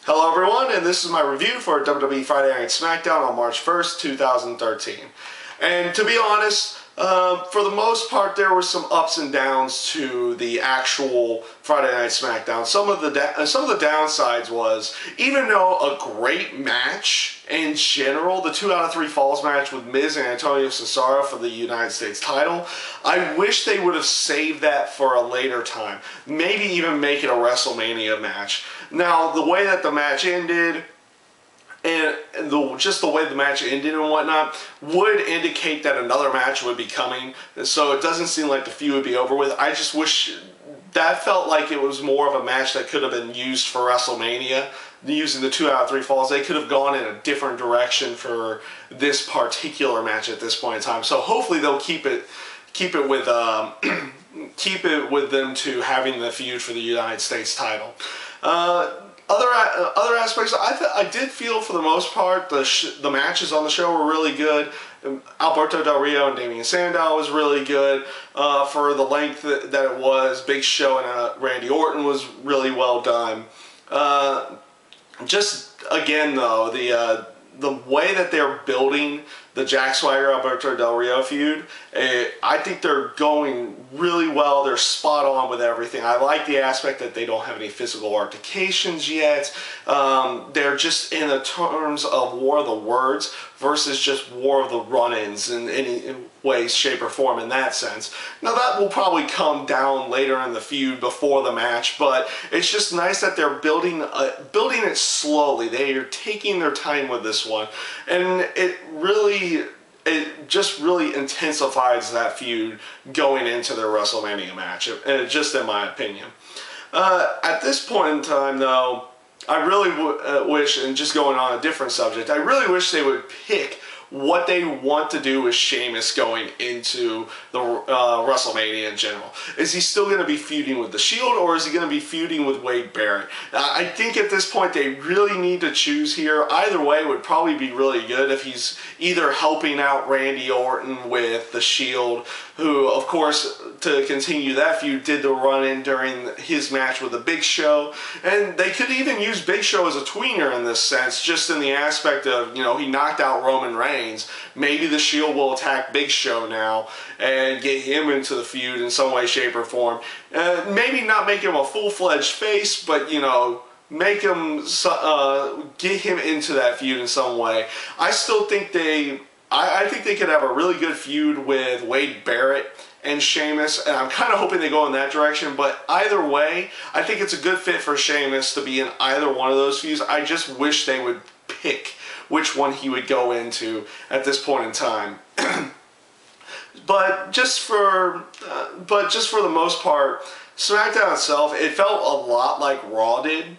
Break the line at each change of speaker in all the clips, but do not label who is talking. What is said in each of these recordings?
Hello everyone, and this is my review for WWE Friday Night Smackdown on March 1st, 2013. And to be honest, for the most part there were some ups and downs to the actual Friday Night Smackdown. Some of the downsides was, even though a great match in general, the 2 out of 3 Falls match with Miz and Antonio Cesaro for the United States title, I wish they would have saved that for a later time. Maybe even make it a WrestleMania match. Now, the way that the match ended, and just the way the match ended and whatnot, would indicate that another match would be coming. So it doesn't seem like the feud would be over with. I just wish that felt like it was more of a match that could have been used for WrestleMania. Using the 2 out of 3 falls, they could have gone in a different direction for this particular match at this point in time. So hopefully they'll keep it with keep it with them to having the feud for the United States title. Other aspects, I did feel for the most part the matches on the show were really good. Alberto Del Rio and Damien Sandow was really good for the length that it was. Big Show and Randy Orton was really well done. Just again though, the way that they're building the Jack Swagger Alberto Del Rio feud, I think they're going really well. They're spot on with everything. I like the aspect that they don't have any physical altercations yet. They're just in the terms of war of the words versus just war of the run-ins in any way, shape, or form in that sense. Now that will probably come down later in the feud before the match, but it's just nice that they're building it slowly. They are taking their time with this one, and it just really intensifies that feud going into their WrestleMania match, just in my opinion. At this point in time, though, I really wish, and just going on a different subject, I really wish they would pick what they want to do with Sheamus going into the WrestleMania in general. Is he still going to be feuding with The Shield, or is he going to be feuding with Wade Barrett? I think at this point they really need to choose here. Either way would probably be really good if he's either helping out Randy Orton with The Shield, who, of course, to continue that feud, did the run-in during his match with the Big Show. And they could even use Big Show as a tweener in this sense, just in the aspect of, you know, he knocked out Roman Reigns. Maybe the Shield will attack Big Show now and get him into the feud in some way, shape, or form. Maybe not make him a full-fledged face, but, you know, make him, get him into that feud in some way. I still think I think they could have a really good feud with Wade Barrett and Sheamus, and I'm kind of hoping they go in that direction, but either way, I think it's a good fit for Sheamus to be in either one of those feuds. I just wish they would pick which one he would go into at this point in time. But just for the most part, SmackDown itself, it felt a lot like Raw did,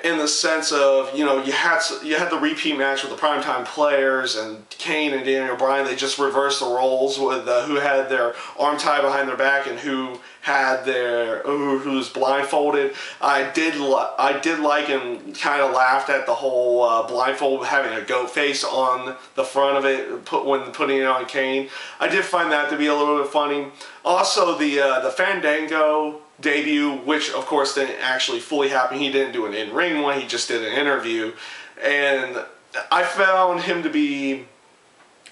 in the sense of, you know, you had the repeat match with the primetime players and Kane and Daniel Bryan. They just reversed the roles with who had their arm tied behind their back and who was blindfolded. I did like and kind of laughed at the whole blindfold having a goat face on the front of it when putting it on Kane. I did find that to be a little bit funny. Also, the Fandango debut, which of course didn't actually fully happen. He didn't do an in-ring one, he just did an interview, and I found him to be,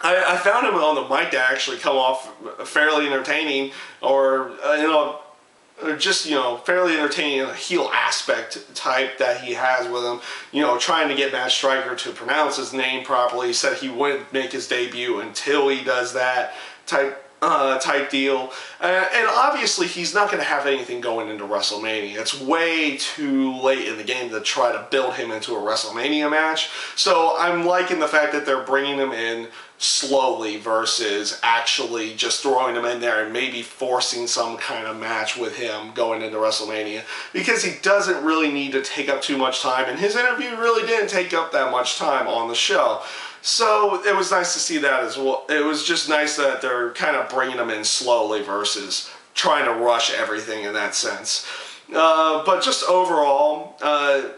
I found him on the mic to actually come off fairly entertaining, or just, you know, fairly entertaining, a heel aspect type that he has with him. You know, trying to get Matt Striker to pronounce his name properly. He said he wouldn't make his debut until he does that type deal. And obviously he's not going to have anything going into WrestleMania. It's way too late in the game to try to build him into a WrestleMania match. So I'm liking the fact that they're bringing him in slowly versus actually just throwing him in there and maybe forcing some kind of match with him going into WrestleMania, because he doesn't really need to take up too much time, and his interview really didn't take up that much time on the show. So it was nice to see that as well. It was just nice that they're kind of bringing them in slowly versus trying to rush everything in that sense. But just overall, I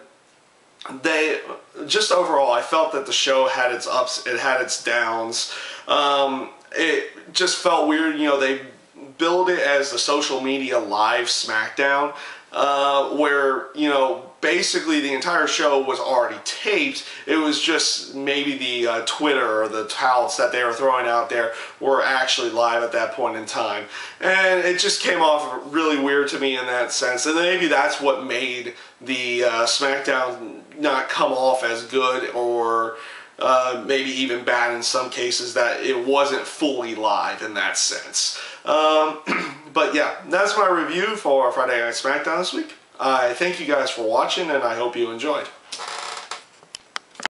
felt that the show had its ups, it had its downs. It just felt weird, you know, they billed it as the social media live SmackDown. where, you know, basically the entire show was already taped. It was just maybe the Twitter or the touts that they were throwing out there were actually live at that point in time. And it just came off really weird to me in that sense. And maybe that's what made the Smackdown not come off as good, or maybe even bad in some cases, that it wasn't fully live in that sense. But yeah, that's my review for Friday Night Smackdown this week. I thank you guys for watching, and I hope you enjoyed.